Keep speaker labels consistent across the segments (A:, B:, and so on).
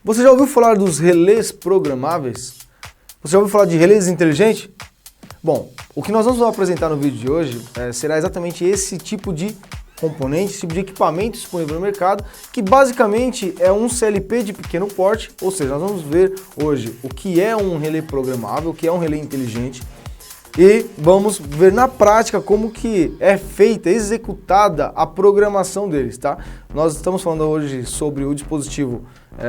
A: Você já ouviu falar dos relés programáveis? Você já ouviu falar de relés inteligentes? Bom, o que nós vamos apresentar no vídeo de hoje será exatamente esse tipo de componente, esse tipo de equipamento disponível no mercado, que basicamente é um CLP de pequeno porte, ou seja, nós vamos ver hoje o que é um relé programável, o que é um relé inteligente, e vamos ver na prática como que é feita, executada a programação deles, tá? Nós estamos falando hoje sobre o dispositivo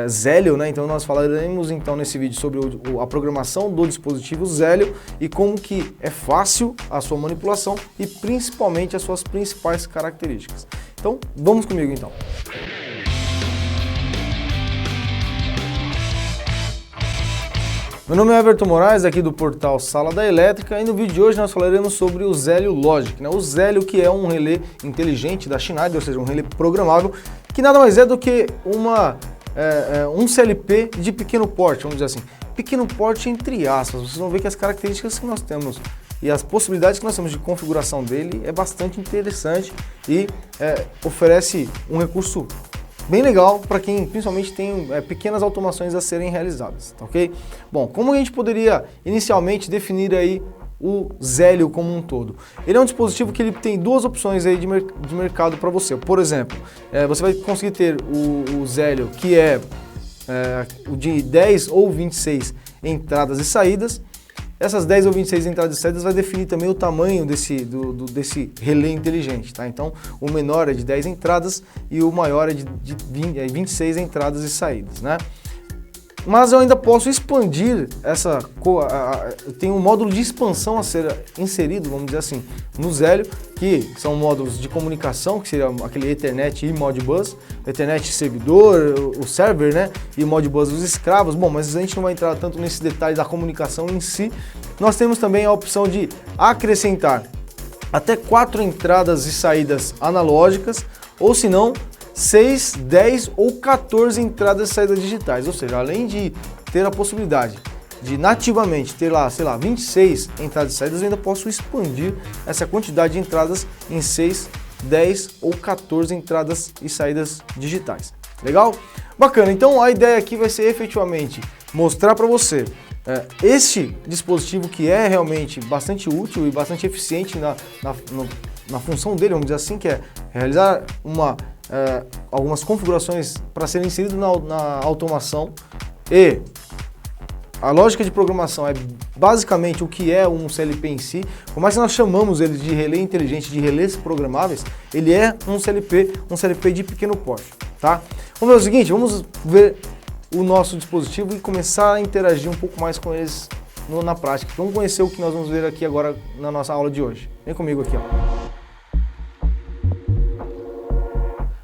A: Zelio, né? Então nós falaremos então nesse vídeo sobre a programação do dispositivo Zelio e como que é fácil a sua manipulação e principalmente as suas principais características. Então vamos comigo então. Meu nome é Everton Moraes, aqui do portal Sala da Elétrica, e no vídeo de hoje nós falaremos sobre o Zelio Logic, né? O Zelio, que é um relé inteligente da Schneider, ou seja, um relé programável, que nada mais é do que um CLP de pequeno porte, vamos dizer assim. Pequeno porte entre aspas, vocês vão ver que as características que nós temos e as possibilidades que nós temos de configuração dele é bastante interessante e oferece um recurso bem legal para quem principalmente tem pequenas automações a serem realizadas, tá ok? Bom, como a gente poderia inicialmente definir aí o Zelio como um todo? Ele é um dispositivo que ele tem duas opções aí de mercado para você. Por exemplo, você vai conseguir ter o Zelio que é o de 10 ou 26 entradas e saídas. Essas 10 ou 26 entradas e saídas vai definir também o tamanho desse relé inteligente, tá? Então, o menor é de 10 entradas e o maior é de 26 entradas e saídas, né? Mas eu ainda posso expandir tem um módulo de expansão a ser inserido, vamos dizer assim, no Zelio, que são módulos de comunicação, que seria aquele Ethernet e Modbus, Ethernet servidor, o server, né, e Modbus os escravos. Bom, mas a gente não vai entrar tanto nesse detalhe da comunicação em si. Nós temos também a opção de acrescentar até 4 entradas e saídas analógicas, ou se não, 6, 10 ou 14 entradas e saídas digitais, ou seja, além de ter a possibilidade de nativamente ter lá, sei lá, 26 entradas e saídas, eu ainda posso expandir essa quantidade de entradas em 6, 10 ou 14 entradas e saídas digitais. Legal? Bacana, então a ideia aqui vai ser efetivamente mostrar para você este dispositivo que é realmente bastante útil e bastante eficiente na função dele, vamos dizer assim, que é realizar algumas configurações para serem inseridas na automação, e a lógica de programação é basicamente o que é um CLP em si. Por mais que nós chamamos ele de relé inteligente, de relés programáveis, ele é um CLP de pequeno porte, tá? Vamos ver o seguinte, vamos ver o nosso dispositivo e começar a interagir um pouco mais com eles na prática. Vamos conhecer o que nós vamos ver aqui agora na nossa aula de hoje. Vem comigo aqui, ó.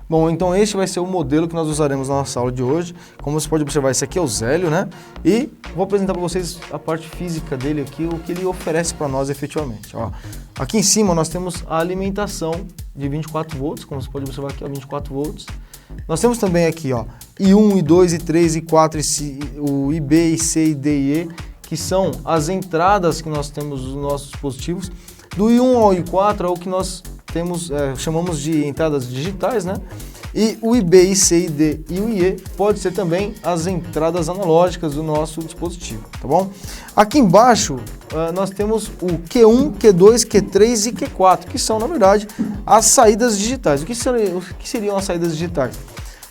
A: Bom, então este vai ser o modelo que nós usaremos na nossa aula de hoje. Como você pode observar, esse aqui é o Zelio, né? E vou apresentar para vocês a parte física dele aqui, o que ele oferece para nós efetivamente. Ó, aqui em cima nós temos a alimentação de 24 volts, como você pode observar aqui, ó, 24 volts. Nós temos também aqui, ó, I1, I2, I3, I4, o IB, IC, ID e E, que são as entradas que nós temos nos nossos dispositivos. Do I1 ao I4 é o que nós chamamos de entradas digitais, né? E o IB, IC, ID e o IE pode ser também as entradas analógicas do nosso dispositivo, tá bom? Aqui embaixo nós temos o Q1, Q2, Q3 e Q4, que são, na verdade, as saídas digitais. O que seriam as saídas digitais?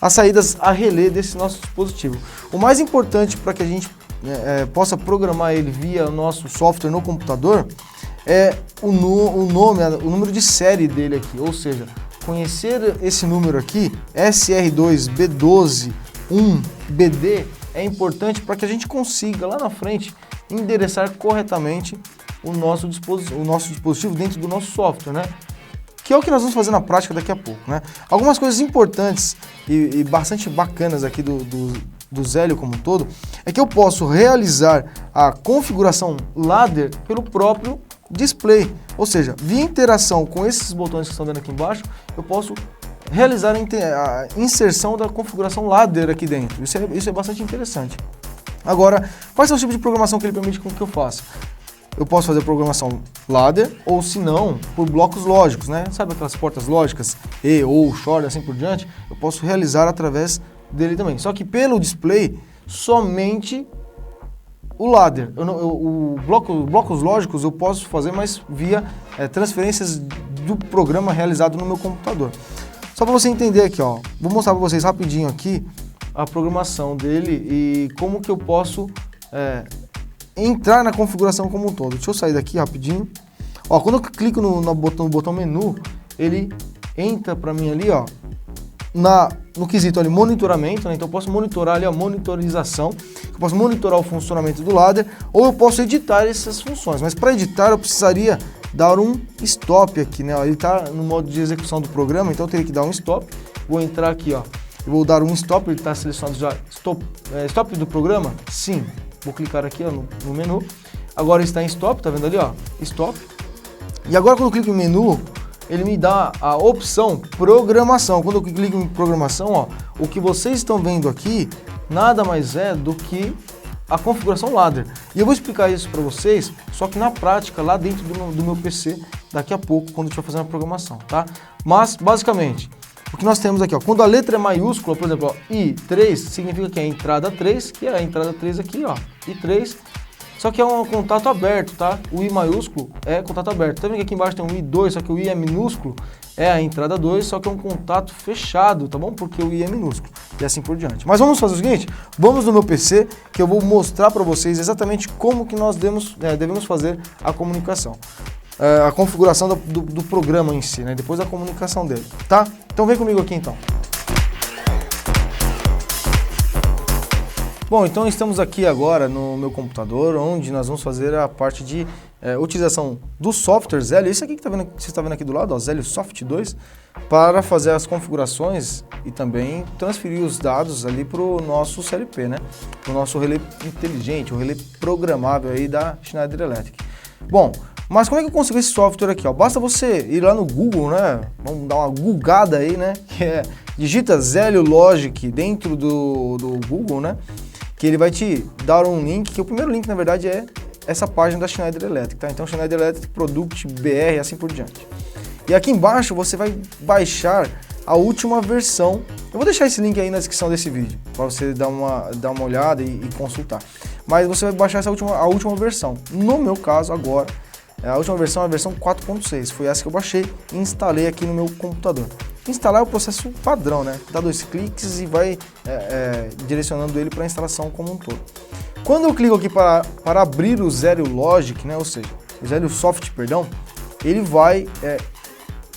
A: As saídas a relé desse nosso dispositivo. O mais importante para que a gente possa programar ele via o nosso software no computador é o número de série dele aqui, ou seja, conhecer esse número aqui, SR2B12-1BD, é importante para que a gente consiga lá na frente endereçar corretamente o nosso dispositivo dentro do nosso software, né? Que é o que nós vamos fazer na prática daqui a pouco, né? Algumas coisas importantes e bastante bacanas aqui do Zelio como um todo, é que eu posso realizar a configuração ladder pelo próprio display, ou seja, via interação com esses botões que estão vendo aqui embaixo, eu posso realizar a inserção da configuração ladder aqui dentro. Isso é bastante interessante. Agora, quais são os tipos de programação que ele permite que eu faça? Eu posso fazer programação ladder, ou se não, por blocos lógicos, né? Sabe aquelas portas lógicas, E, ou, XOR, assim por diante? Eu posso realizar através dele também. Só que pelo display, somente o ladder. Blocos lógicos eu posso fazer, mas via transferências do programa realizado no meu computador. Só para você entender aqui, ó, vou mostrar para vocês rapidinho aqui a programação dele e como que eu posso entrar na configuração como um todo. Deixa eu sair daqui rapidinho. Ó, quando eu clico no botão menu, ele entra para mim ali, ó, no quesito ali monitoramento, né? Então eu posso monitorar ali a monitorização, eu posso monitorar o funcionamento do ladder, ou eu posso editar essas funções. Mas para editar eu precisaria dar um stop aqui, né? Ele está no modo de execução do programa, então eu teria que dar um stop. Vou entrar aqui, ó, eu vou dar um stop, ele está selecionado já, stop do programa? Sim. Vou clicar aqui, ó, no menu. Agora está em stop, tá vendo ali, ó, stop. E agora quando eu clico em menu, ele me dá a opção programação. Quando eu clico em programação, ó, o que vocês estão vendo aqui nada mais é do que a configuração ladder. E eu vou explicar isso para vocês, só que na prática, lá dentro do meu PC, daqui a pouco, quando eu estiver fazendo a programação, tá? Mas, basicamente, o que nós temos aqui, ó, quando a letra é maiúscula, por exemplo, ó, I3, significa que é a entrada 3, que é a entrada 3 aqui, ó, I3, só que é um contato aberto, tá? O I maiúsculo é contato aberto. Tá vendo que aqui embaixo tem um I2, só que o I é minúsculo, é a entrada 2, só que é um contato fechado, tá bom? Porque o I é minúsculo e assim por diante. Mas vamos fazer o seguinte, vamos no meu PC, que eu vou mostrar para vocês exatamente como que nós devemos fazer a comunicação. A configuração do programa em si, né? Depois da comunicação dele, tá? Então vem comigo aqui então. Bom, então estamos aqui agora no meu computador, onde nós vamos fazer a parte de utilização do software Zelio. Isso aqui que você está vendo aqui do lado, ó, Zelio Soft 2, para fazer as configurações e também transferir os dados ali para o nosso CLP, né? Para o nosso relé inteligente, o relé programável aí da Schneider Electric. Bom, mas como é que eu consigo esse software aqui? Ó? Basta você ir lá no Google, né? Vamos dar uma googada aí, né? Digita Zelio Logic dentro do Google, né? Que ele vai te dar um link, que o primeiro link, na verdade, é essa página da Schneider Electric, tá? Então, Schneider Electric Product BR, assim por diante. E aqui embaixo você vai baixar a última versão. Eu vou deixar esse link aí na descrição desse vídeo, para você dar uma olhada e consultar. Mas você vai baixar a última versão. No meu caso, agora, a última versão é a versão 4.6. Foi essa que eu baixei e instalei aqui no meu computador. Instalar é o processo padrão, né? Dá 2 cliques e vai direcionando ele para a instalação como um todo. Quando eu clico aqui para abrir o Zelio Logic, né? Ou seja, o Zelio Soft, perdão, ele vai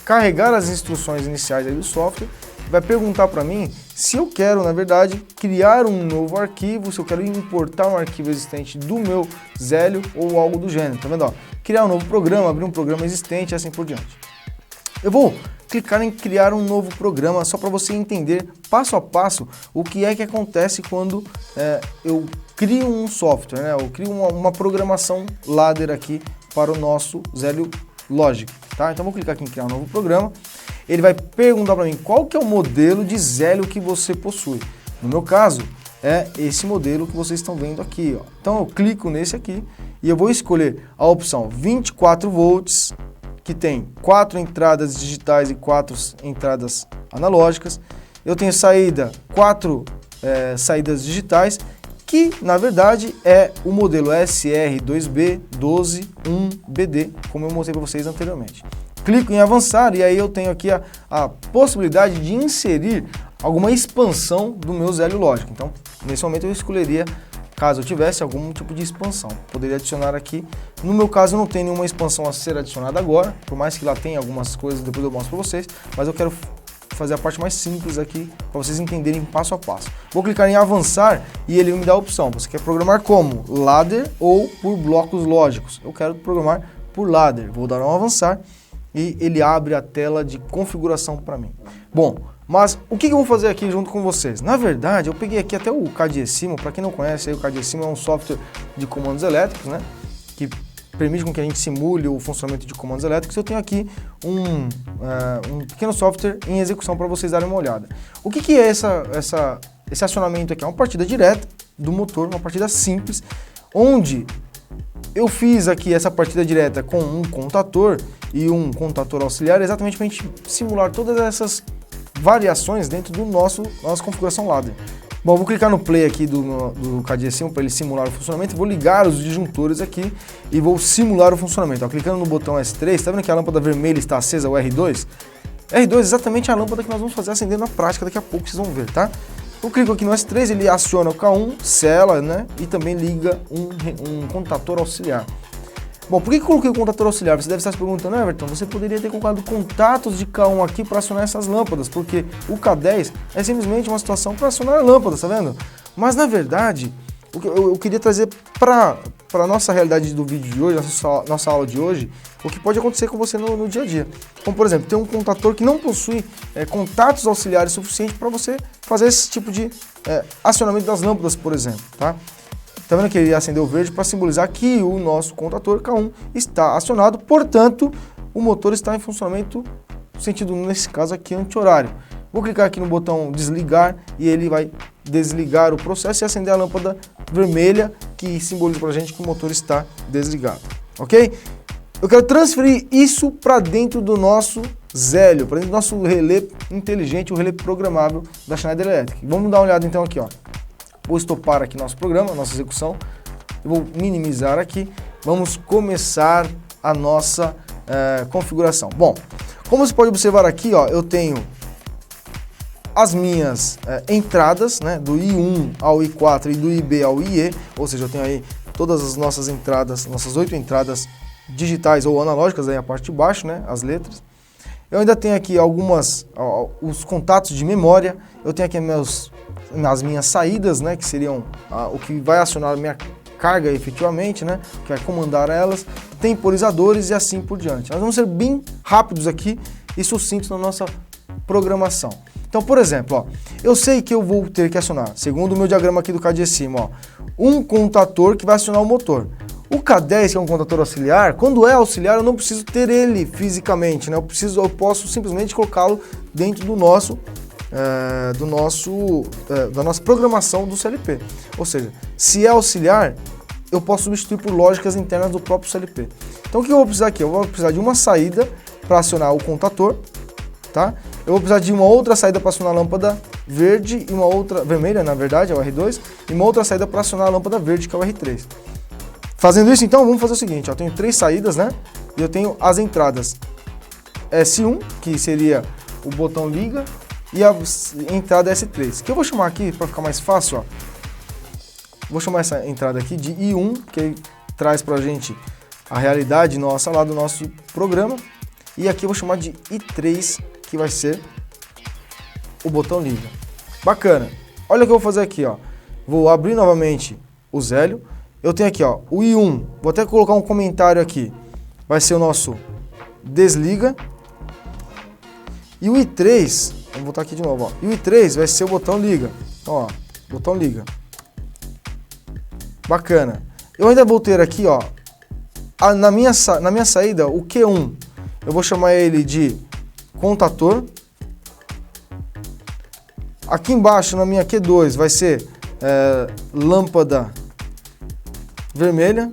A: carregar as instruções iniciais aí do software, vai perguntar para mim se eu quero, na verdade, criar um novo arquivo, se eu quero importar um arquivo existente do meu Zelio ou algo do gênero, tá vendo? Ó? Criar um novo programa, abrir um programa existente e assim por diante. Eu vou clicar em criar um novo programa só para você entender passo a passo o que é que acontece quando eu crio um software, né? Eu crio uma programação ladder aqui para o nosso Zelio Logic, tá? Então vou clicar aqui em criar um novo programa. Ele vai perguntar para mim qual que é o modelo de Zelio que você possui. No meu caso, é esse modelo que vocês estão vendo aqui, ó. Então eu clico nesse aqui e eu vou escolher a opção 24 volts, que tem 4 entradas digitais e 4 entradas analógicas. Eu tenho saída, 4 saídas digitais, que na verdade é o modelo SR2B121BD, como eu mostrei para vocês anteriormente. Clico em avançar e aí eu tenho aqui a possibilidade de inserir alguma expansão do meu Zelio Logic. Então, nesse momento eu escolheria, caso eu tivesse algum tipo de expansão, poderia adicionar aqui. No meu caso, eu não tenho nenhuma expansão a ser adicionada agora, por mais que lá tenha algumas coisas, depois eu mostro para vocês, mas eu quero fazer a parte mais simples aqui, para vocês entenderem passo a passo. Vou clicar em avançar e ele me dá a opção, você quer programar como? Ladder ou por blocos lógicos? Eu quero programar por ladder, vou dar um avançar e ele abre a tela de configuração para mim. Bom, mas o que eu vou fazer aqui junto com vocês? Na verdade, eu peguei aqui até o CADecimal. Para quem não conhece, aí, o CADecimal é um software de comandos elétricos, né? Que permite com que a gente simule o funcionamento de comandos elétricos. Eu tenho aqui um pequeno software em execução para vocês darem uma olhada. O que é esse acionamento aqui? É uma partida direta do motor, uma partida simples, onde eu fiz aqui essa partida direta com um contator e um contator auxiliar, exatamente para a gente simular todas essas variações dentro do nossa configuração ladder. Bom, vou clicar no play aqui do KDE-SIM para ele simular o funcionamento, vou ligar os disjuntores aqui e vou simular o funcionamento. Ó, clicando no botão S3, tá vendo que a lâmpada vermelha está acesa, o R2? R2 é exatamente a lâmpada que nós vamos fazer acender na prática, daqui a pouco vocês vão ver, tá? Eu clico aqui no S3, ele aciona o K1, sela, né? E também liga um contator auxiliar. Bom, por que eu coloquei o contator auxiliar? Você deve estar se perguntando, Everton, você poderia ter colocado contatos de K1 aqui para acionar essas lâmpadas, porque o K10 é simplesmente uma situação para acionar lâmpadas, tá vendo? Mas na verdade, eu queria trazer para a nossa realidade do vídeo de hoje, nossa aula de hoje, o que pode acontecer com você no dia a dia. Como por exemplo, tem um contator que não possui contatos auxiliares suficientes para você fazer esse tipo de acionamento das lâmpadas, por exemplo, tá? Tá vendo que ele acendeu o verde para simbolizar que o nosso contator K1 está acionado, portanto, o motor está em funcionamento, sentido nesse caso aqui anti-horário. Vou clicar aqui no botão desligar e ele vai desligar o processo e acender a lâmpada vermelha que simboliza para a gente que o motor está desligado, ok? Eu quero transferir isso para dentro do nosso Zelio, para dentro do nosso relé inteligente, o relé programável da Schneider Electric. Vamos dar uma olhada então aqui, ó. Vou estopar aqui nosso programa, nossa execução. Eu vou minimizar aqui. Vamos começar a nossa configuração. Bom, como você pode observar aqui, ó, eu tenho as minhas entradas, né, do I1 ao I4 e do IB ao IE, ou seja, eu tenho aí todas as nossas entradas, nossas 8 entradas digitais ou analógicas, aí a parte de baixo, né, as letras. Eu ainda tenho aqui os contatos de memória, eu tenho aqui as minhas saídas, né, que seriam o que vai acionar a minha carga efetivamente, né, que vai comandar elas, temporizadores e assim por diante. Nós vamos ser bem rápidos aqui e sucintos na nossa programação. Então, por exemplo, ó, eu sei que eu vou ter que acionar, segundo o meu diagrama aqui do KDE-SIM, ó, um contator que vai acionar o motor. O K10, que é um contator auxiliar, quando é auxiliar eu não preciso ter ele fisicamente, né? Eu posso simplesmente colocá-lo dentro da nossa programação do CLP. Ou seja, se é auxiliar, eu posso substituir por lógicas internas do próprio CLP. Então o que eu vou precisar aqui? Eu vou precisar de uma saída para acionar o contator, tá? Eu vou precisar de uma outra saída para acionar a lâmpada verde e uma outra, vermelha na verdade, é o R2, e uma outra saída para acionar a lâmpada verde, que é o R3. Fazendo isso então, vamos fazer o seguinte, ó, eu tenho 3 saídas, né? E eu tenho as entradas S1, que seria o botão liga, e a entrada S3, que eu vou chamar aqui, para ficar mais fácil, ó, vou chamar essa entrada aqui de I1, que traz pra gente a realidade nossa lá do nosso programa, e aqui eu vou chamar de I3, que vai ser o botão liga. Bacana. Olha o que eu vou fazer aqui, ó. Vou abrir novamente o Zelio. Eu tenho aqui, ó, o I1. Vou até colocar um comentário aqui. Vai ser o nosso desliga. E o I3, vamos botar aqui de novo, ó. E o I3 vai ser o botão liga. Então, ó, botão liga. Bacana. Eu ainda vou ter aqui, ó, na minha saída, o Q1. Eu vou chamar ele de contator. Aqui embaixo, na minha Q2, vai ser lâmpada vermelha.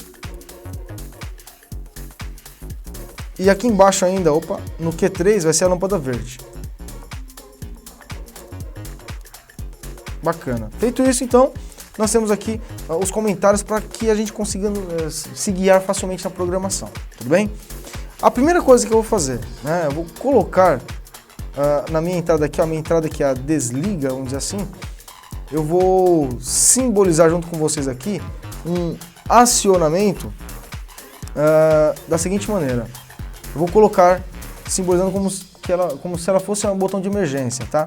A: E aqui embaixo ainda, no Q3 vai ser a lâmpada verde. Bacana. Feito isso, então, nós temos aqui os comentários para que a gente consiga se guiar facilmente na programação. Tudo bem? A primeira coisa que eu vou fazer, né, eu vou colocar na minha entrada aqui, a minha entrada que é a desliga, vamos dizer assim, eu vou simbolizar junto com vocês aqui um acionamento da seguinte maneira. Eu vou colocar simbolizando como se ela fosse um botão de emergência, tá?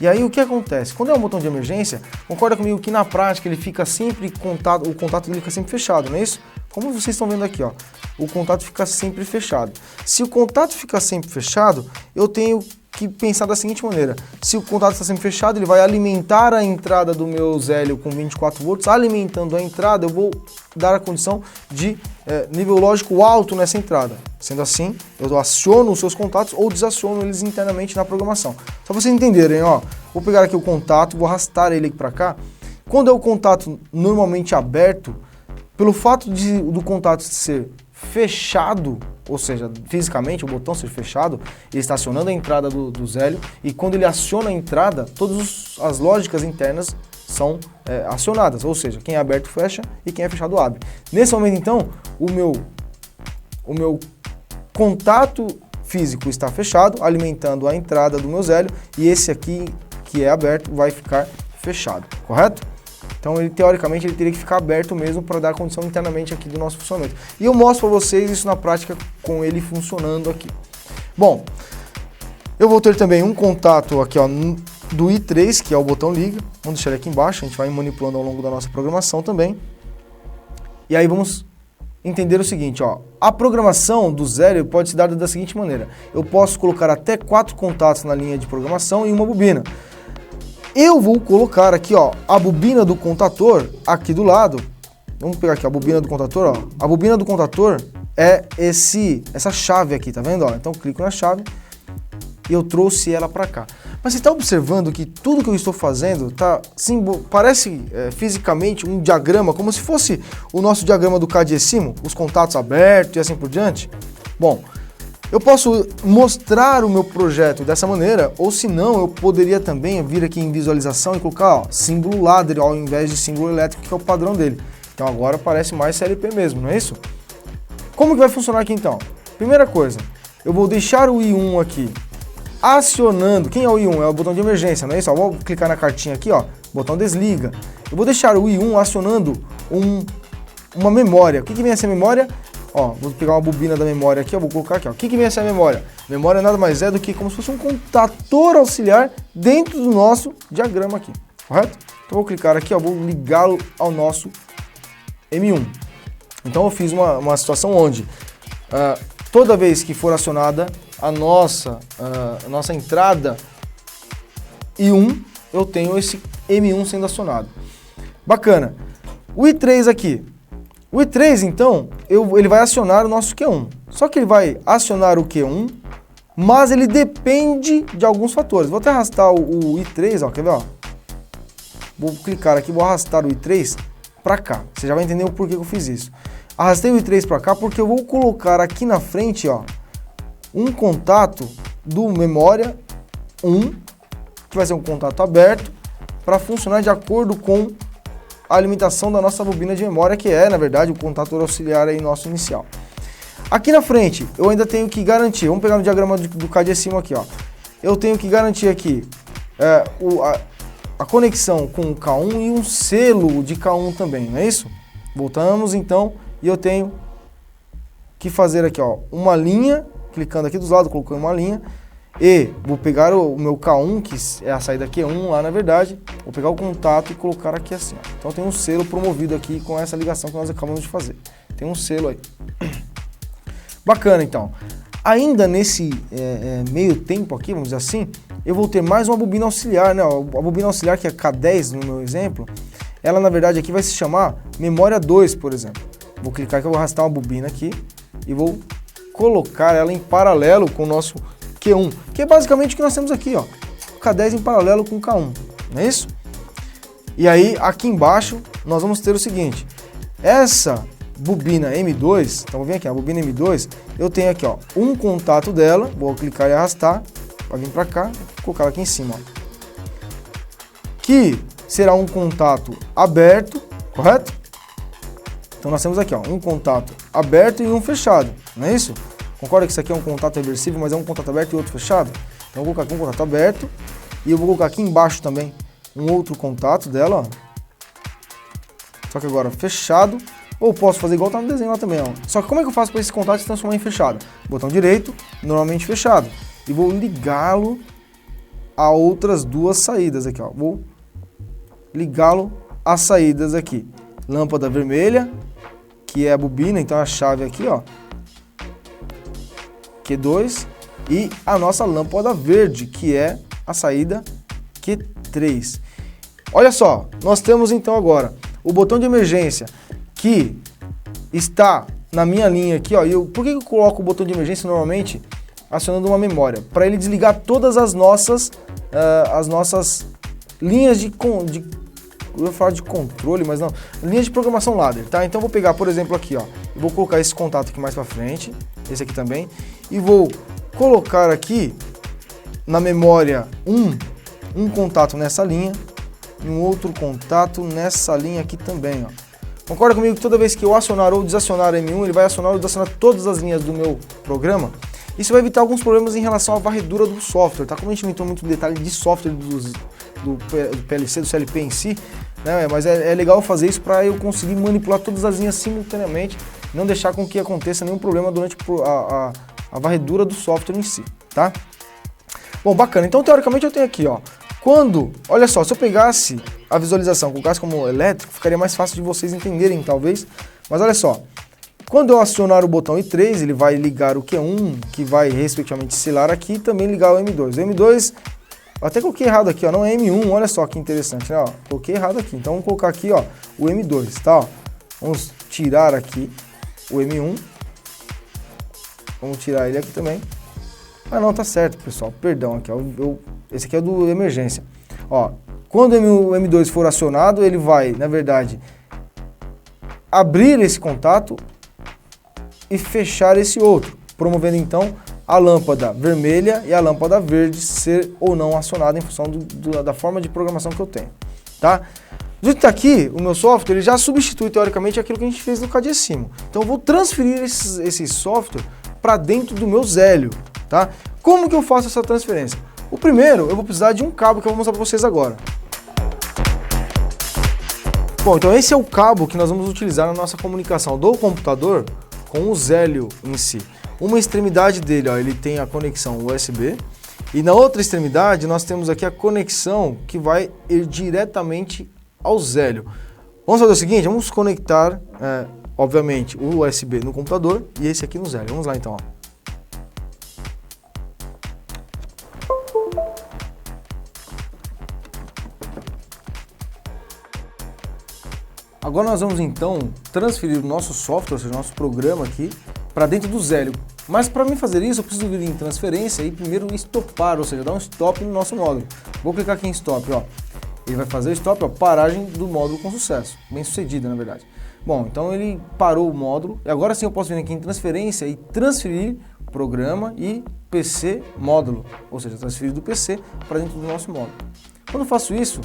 A: E aí o que acontece? Quando é um botão de emergência, concorda comigo que na prática ele fica sempre o contato dele fica sempre fechado, não é isso? Como vocês estão vendo aqui, ó, o contato fica sempre fechado. Se o contato fica sempre fechado, eu tenho que pensar da seguinte maneira: se o contato está sempre fechado, ele vai alimentar a entrada do meu Zelio com 24 volts, alimentando a entrada, eu vou dar a condição de nível lógico alto nessa entrada. Sendo assim, eu aciono os seus contatos ou desaciono eles internamente na programação. Só para vocês entenderem, ó, vou pegar aqui o contato, vou arrastar ele aqui para cá. Quando é o contato normalmente aberto, pelo fato do contato ser fechado, ou seja, fisicamente o botão ser fechado, ele está acionando a entrada do Zelio, e quando ele aciona a entrada, todas as lógicas internas são acionadas, ou seja, quem é aberto fecha e quem é fechado abre. Nesse momento, então, o meu contato físico está fechado, alimentando a entrada do meu Zélio, e esse aqui, que é aberto, vai ficar fechado, correto? Então, teoricamente, ele teria que ficar aberto mesmo para dar condição internamente aqui do nosso funcionamento. E eu mostro para vocês isso na prática com ele funcionando aqui. Bom, eu vou ter também um contato aqui, ó, do I3, que é o botão liga. Vamos deixar ele aqui embaixo, a gente vai manipulando ao longo da nossa programação também. E aí vamos entender o seguinte, ó. A programação do Zélio pode se dar da seguinte maneira. Eu posso colocar até 4 contatos na linha de programação e uma bobina. Eu vou colocar aqui, ó, a bobina do contator aqui do lado. Vamos pegar aqui a bobina do contator, ó. A bobina do contator é essa chave aqui, tá vendo? Ó? Então eu clico na chave e eu trouxe ela para cá. Mas você está observando que tudo que eu estou fazendo parece fisicamente um diagrama, como se fosse o nosso diagrama do CAD-ECIMO, os contatos abertos e assim por diante? Bom, eu posso mostrar o meu projeto dessa maneira, ou se não, eu poderia também vir aqui em visualização e colocar, ó, símbolo ladder ao invés de símbolo elétrico, que é o padrão dele. Então agora parece mais CLP mesmo, não é isso? Como que vai funcionar aqui então? Primeira coisa, eu vou deixar o I1 aqui acionando. Quem é o I1? É o botão de emergência, não é isso? Ó, vou clicar na cartinha aqui, ó, botão desliga. Eu vou deixar o I1 acionando uma memória. O que vem essa memória? Ó, vou pegar uma bobina da memória aqui, ó, vou colocar aqui, ó. O que vem essa memória? Memória nada mais é do que como se fosse um contator auxiliar dentro do nosso diagrama aqui, correto? Então eu vou clicar aqui, ó, vou ligá-lo ao nosso M1. Então eu fiz uma situação onde toda vez que for acionada a nossa entrada I1, eu tenho esse M1 sendo acionado. Bacana. O I3 aqui. O I3, então, ele vai acionar o nosso Q1. Só que ele vai acionar o Q1, mas ele depende de alguns fatores. Vou até arrastar o I3, ó, quer ver? Ó? Vou clicar aqui, vou arrastar o I3 para cá. Você já vai entender o porquê que eu fiz isso. Arrastei o I3 para cá porque eu vou colocar aqui na frente, ó, um contato do memória 1, que vai ser um contato aberto, para funcionar de acordo com a alimentação da nossa bobina de memória, que é, na verdade, o contator auxiliar aí nosso inicial. Aqui na frente, eu ainda tenho que garantir, vamos pegar no diagrama do CAD-ECIMO aqui, ó. Eu tenho que garantir aqui a conexão com o K1 e um selo de K1 também, não é isso? Voltamos, então, e eu tenho que fazer aqui, ó, uma linha, clicando aqui dos lados, colocando uma linha, e vou pegar o meu K1, que é a saída Q1 lá na verdade, vou pegar o contato e colocar aqui assim, ó. Então tem um selo promovido aqui com essa ligação que nós acabamos de fazer. Tem um selo aí. Bacana, então. Ainda nesse meio tempo aqui, vamos dizer assim, eu vou ter mais uma bobina auxiliar, né? A bobina auxiliar, que é K10 no meu exemplo, ela na verdade aqui vai se chamar memória 2, por exemplo. Vou clicar aqui, eu vou arrastar uma bobina aqui e vou colocar ela em paralelo com o nosso Q1, que é basicamente o que nós temos aqui, ó, K10 em paralelo com o K1, não é isso? E aí, aqui embaixo, nós vamos ter o seguinte, essa bobina M2, então vou vir aqui, a bobina M2, eu tenho aqui, ó, um contato dela, vou clicar e arrastar, vai vir para cá, vou colocar ela aqui em cima, ó, que será um contato aberto, correto? Então nós temos aqui, ó, um contato aberto e um fechado, não é isso? Concorda que isso aqui é um contato reversível, mas é um contato aberto e outro fechado? Então eu vou colocar aqui um contato aberto e eu vou colocar aqui embaixo também um outro contato dela, ó. Só que agora fechado, ou posso fazer igual tá no desenho lá também, ó. Só que como é que eu faço para esse contato se transformar em fechado? Botão direito, normalmente fechado, e vou ligá-lo a outras duas saídas aqui, ó. Vou ligá-lo às saídas aqui. Lâmpada vermelha, que é a bobina, então a chave aqui, ó, Q2, e a nossa lâmpada verde, que é a saída Q3. Olha só, nós temos então agora o botão de emergência que está na minha linha aqui, ó. Por que eu coloco o botão de emergência normalmente acionando uma memória? Para ele desligar todas as nossas linhas eu ia falar de controle, mas não, linhas de programação ladder, tá? Então eu vou pegar, por exemplo, aqui, ó, eu vou colocar esse contato aqui mais para frente, esse aqui também, e vou colocar aqui na memória um contato nessa linha, e um outro contato nessa linha aqui também, ó. Concorda comigo que toda vez que eu acionar ou desacionar o M1, ele vai acionar ou desacionar todas as linhas do meu programa? Isso vai evitar alguns problemas em relação à varredura do software, tá? Como a gente não entrou muito em detalhe de software do PLC, do CLP em si, né? Mas é legal fazer isso para eu conseguir manipular todas as linhas simultaneamente, não deixar com que aconteça nenhum problema durante a varredura do software em si, tá? Bom, bacana. Então, teoricamente, eu tenho aqui, ó, olha só, se eu pegasse a visualização, colocasse como elétrico, ficaria mais fácil de vocês entenderem, talvez. Mas olha só, quando eu acionar o botão I3, ele vai ligar o Q1, que vai respectivamente selar aqui, e também ligar o M2. O M2, eu até coloquei errado aqui, ó, não é M1, olha só que interessante, né? Ó, coloquei errado aqui, então vamos colocar aqui, ó, o M2, tá? Ó, vamos tirar aqui o M1, vamos tirar ele aqui também. Ah, não, tá certo, pessoal, perdão, aqui, ó, esse aqui é do emergência. Ó, quando o M2 for acionado, ele vai, na verdade, abrir esse contato e fechar esse outro, promovendo então a lâmpada vermelha e a lâmpada verde ser ou não acionada em função da forma de programação que eu tenho, tá? Do que tá aqui, o meu software ele já substitui teoricamente aquilo que a gente fez no CADIASIMO. Então eu vou transferir esse software para dentro do meu Zélio, tá? Como que eu faço essa transferência? O primeiro, eu vou precisar de um cabo que eu vou mostrar para vocês agora. Bom, então esse é o cabo que nós vamos utilizar na nossa comunicação do computador com o Zélio em si. Uma extremidade dele, ó, ele tem a conexão USB e na outra extremidade nós temos aqui a conexão que vai ir diretamente ao Zélio. Vamos fazer o seguinte, vamos conectar, obviamente, o USB no computador e esse aqui no Zélio. Vamos lá então, ó. Agora nós vamos então transferir o nosso software, ou seja, o nosso programa aqui, para dentro do Zélio. Mas para mim fazer isso, eu preciso vir em transferência e primeiro estopar, ou seja, dar um stop no nosso módulo. Vou clicar aqui em stop, ó. Ele vai fazer o stop, ó, paragem do módulo com sucesso. Bem sucedida, na verdade. Bom, então ele parou o módulo. E agora sim eu posso vir aqui em transferência e transferir programa e PC módulo. Ou seja, transferir do PC para dentro do nosso módulo. Quando eu faço isso,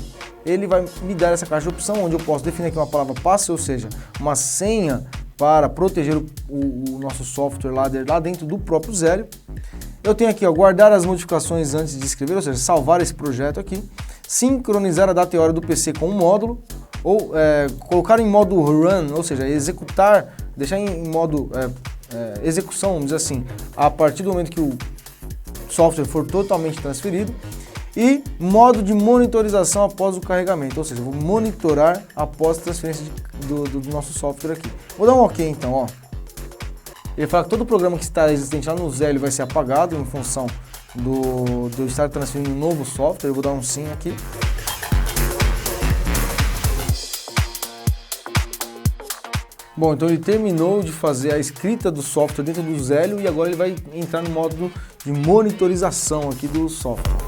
A: ele vai me dar essa caixa de opção, onde eu posso definir aqui uma palavra passe, ou seja, uma senha para proteger o nosso software lá dentro do próprio Zélio. Eu tenho aqui, ó, guardar as modificações antes de escrever, ou seja, salvar esse projeto aqui, sincronizar a data e hora do PC com o módulo, ou colocar em modo run, ou seja, executar, deixar em modo execução, vamos dizer assim, a partir do momento que o software for totalmente transferido. E modo de monitorização após o carregamento, ou seja, eu vou monitorar após a transferência do nosso software aqui. Vou dar um OK então, ó. Ele fala que todo o programa que está existente lá no Zélio vai ser apagado em função de eu estar transferindo um novo software. Eu vou dar um sim aqui. Bom, então ele terminou de fazer a escrita do software dentro do Zélio e agora ele vai entrar no modo de monitorização aqui do software.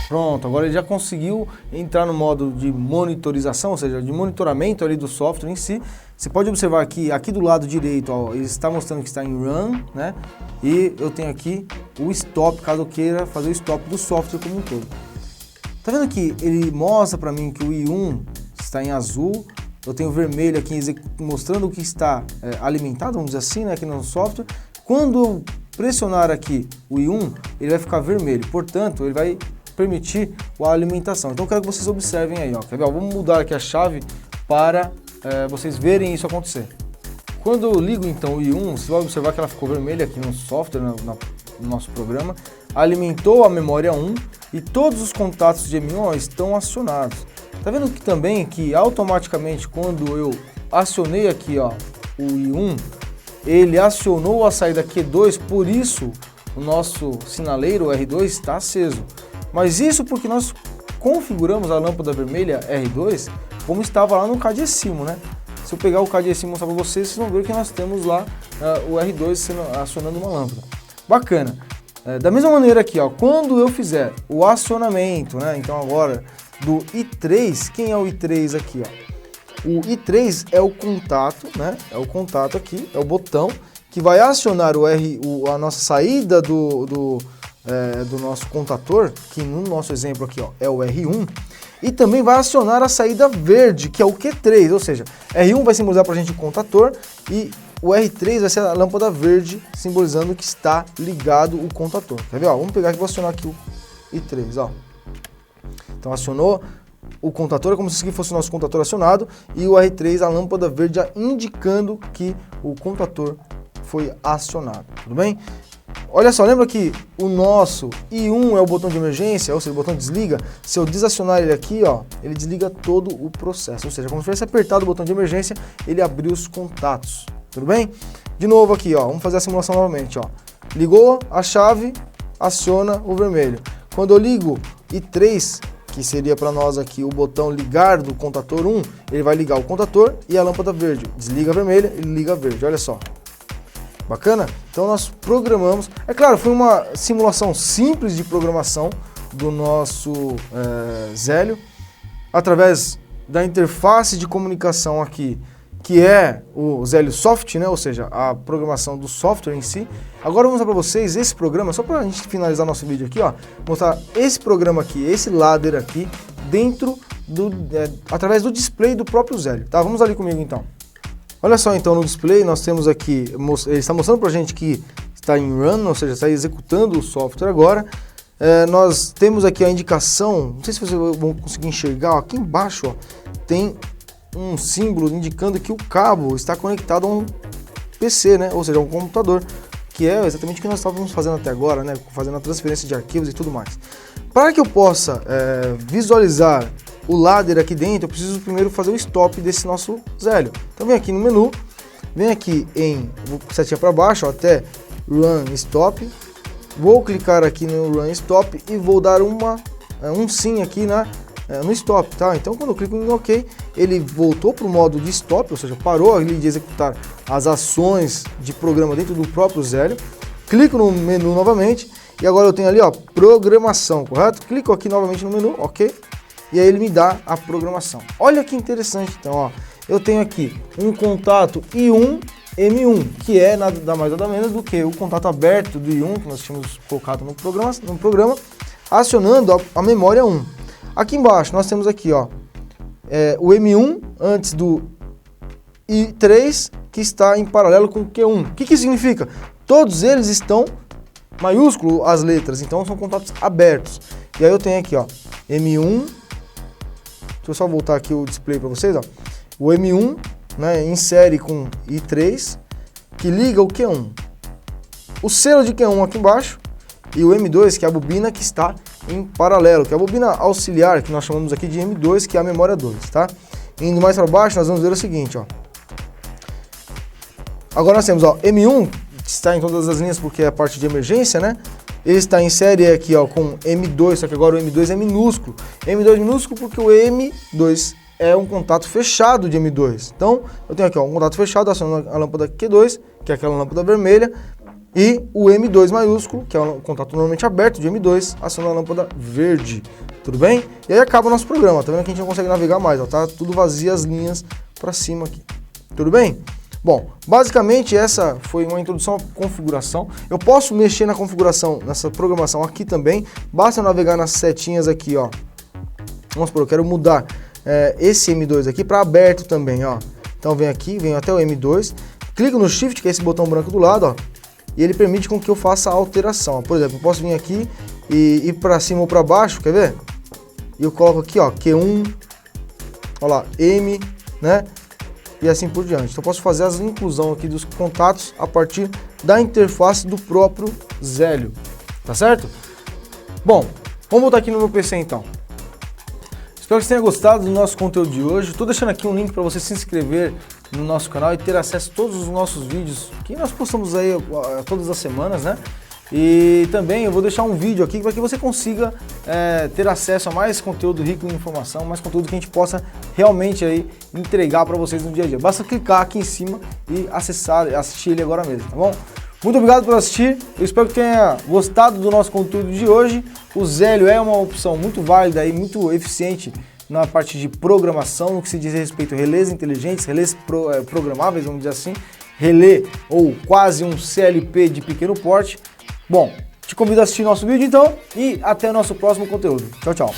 A: Pronto, agora ele já conseguiu entrar no modo de monitorização, ou seja, de monitoramento ali do software em si. Você pode observar que aqui do lado direito, ó, ele está mostrando que está em run, né? E eu tenho aqui o stop, caso eu queira fazer o stop do software como um todo. Tá vendo que ele mostra para mim que o I1 está em azul, eu tenho vermelho aqui mostrando que está alimentado, vamos dizer assim, né, aqui no software. Quando eu pressionar aqui o I1, ele vai ficar vermelho, portanto, ele vai permitir a alimentação. Então eu quero que vocês observem aí, ó. Quer ver? Ó, vamos mudar aqui a chave para vocês verem isso acontecer. Quando eu ligo então o I1, você vai observar que ela ficou vermelha aqui no software, no nosso programa, alimentou a memória 1 e todos os contatos de M1 ó, estão acionados. Tá vendo que também que automaticamente quando eu acionei aqui ó, o I1, ele acionou a saída Q2, por isso o nosso sinaleiro R2 está aceso. Mas isso porque nós configuramos a lâmpada vermelha R2 como estava lá no CADIASIMO, né? Se eu pegar o CADIASIMO e mostrar para vocês, vocês vão ver que nós temos lá o R2 acionando uma lâmpada. Bacana. Da mesma maneira aqui, ó, quando eu fizer o acionamento, né? Então agora do I3, quem é o I3 aqui, ó? O I3 é o contato, né? É o contato aqui, é o botão que vai acionar a nossa saída do do nosso contator, que no nosso exemplo aqui ó, é o R1, e também vai acionar a saída verde, que é o Q3, ou seja, R1 vai simbolizar para a gente o contator e o R3 vai ser a lâmpada verde, simbolizando que está ligado o contator. Quer ver? Ó, vamos pegar aqui e vou acionar aqui o I3. Ó. Então acionou o contator, é como se fosse o nosso contator acionado, e o R3, a lâmpada verde, indicando que o contator foi acionado. Tudo bem? Olha só, lembra que o nosso I1 é o botão de emergência, ou seja, o botão desliga. Se eu desacionar ele aqui, ó, ele desliga todo o processo. Ou seja, como se tivesse apertado o botão de emergência, ele abriu os contatos. Tudo bem? De novo aqui, ó, vamos fazer a simulação novamente. Ó. Ligou a chave, aciona o vermelho. Quando eu ligo I3, que seria para nós aqui o botão ligar do contator 1, ele vai ligar o contator e a lâmpada verde. Desliga a vermelha, ele liga a verde. Olha só. Bacana? Então nós programamos, é claro, foi uma simulação simples de programação do nosso Zélio, através da interface de comunicação aqui, que é o Zélio Soft, né? Ou seja, a programação do software em si. Agora eu vou mostrar para vocês esse programa, só para a gente finalizar nosso vídeo aqui, ó, mostrar esse programa aqui, esse ladder aqui, dentro através do display do próprio Zélio, tá? Vamos ali comigo então. Olha só, então, no display nós temos aqui, ele está mostrando para a gente que está em run, ou seja, está executando o software agora. Nós temos aqui a indicação, não sei se vocês vão conseguir enxergar, ó, aqui embaixo ó, tem um símbolo indicando que o cabo está conectado a um PC, né? Ou seja, a um computador, que é exatamente o que nós estávamos fazendo até agora, né? Fazendo a transferência de arquivos e tudo mais. Para que eu possa visualizar o ladder aqui dentro, eu preciso primeiro fazer o stop desse nosso Zélio. Então vem aqui no menu, vem aqui vou setinha para baixo ó, até Run Stop, vou clicar aqui no Run Stop e vou dar um sim aqui no Stop, tá? Então quando eu clico em OK, ele voltou para o modo de Stop, ou seja, parou ali de executar as ações de programa dentro do próprio Zélio. Clico no menu novamente e agora eu tenho ali ó, programação, correto? Clico aqui novamente no menu, OK? E aí ele me dá a programação. Olha que interessante, então, ó. Eu tenho aqui um contato I1 M1, que é nada mais nada menos do que o contato aberto do I1, que nós tínhamos colocado no programa acionando a memória 1. Aqui embaixo nós temos aqui, ó, o M1 antes do I3, que está em paralelo com o Q1. O que significa? Todos eles estão maiúsculo as letras, então são contatos abertos. E aí eu tenho aqui, ó, M1. Deixa eu só voltar aqui o display para vocês, ó. O M1, né, em série com I3, que liga o Q1. O selo de Q1 aqui embaixo e o M2, que é a bobina que está em paralelo, que é a bobina auxiliar, que nós chamamos aqui de M2, que é a memória 2, tá? Indo mais para baixo, nós vamos ver o seguinte, ó. Agora nós temos, ó, M1, que está em todas as linhas porque é a parte de emergência, né? Ele está em série aqui ó, com M2, só que agora o M2 é minúsculo. M2 minúsculo porque o M2 é um contato fechado de M2. Então, eu tenho aqui ó, um contato fechado, acionando a lâmpada Q2, que é aquela lâmpada vermelha, e o M2 maiúsculo, que é um contato normalmente aberto de M2, acionando a lâmpada verde. Tudo bem? E aí acaba o nosso programa. Tá vendo que a gente não consegue navegar mais, ó, tá tudo vazio as linhas para cima aqui. Tudo bem? Bom, basicamente essa foi uma introdução à configuração. Eu posso mexer na configuração, nessa programação aqui também. Basta navegar nas setinhas aqui, ó. Vamos supor, eu quero mudar esse M2 aqui para aberto também, ó. Então vem aqui, venho até o M2, clico no Shift, que é esse botão branco do lado, ó. E ele permite com que eu faça a alteração. Por exemplo, eu posso vir aqui e ir para cima ou para baixo, quer ver? E eu coloco aqui, ó, Q1, ó lá, M, né? E assim por diante. Então eu posso fazer as inclusão aqui dos contatos a partir da interface do próprio Zélio, tá certo? Bom, vamos voltar aqui no meu PC então. Espero que você tenha gostado do nosso conteúdo de hoje. Estou deixando aqui um link para você se inscrever no nosso canal e ter acesso a todos os nossos vídeos que nós postamos aí todas as semanas, né? E também eu vou deixar um vídeo aqui para que você consiga ter acesso a mais conteúdo rico em informação, mais conteúdo que a gente possa realmente aí entregar para vocês no dia a dia. Basta clicar aqui em cima e assistir ele agora mesmo, tá bom? Muito obrigado por assistir, eu espero que tenha gostado do nosso conteúdo de hoje. O Zélio é uma opção muito válida e muito eficiente na parte de programação, no que se diz respeito a relés inteligentes, relés programáveis, vamos dizer assim, relé ou quase um CLP de pequeno porte. Bom, Te convido a assistir nosso vídeo então e até o nosso próximo conteúdo. Tchau, tchau.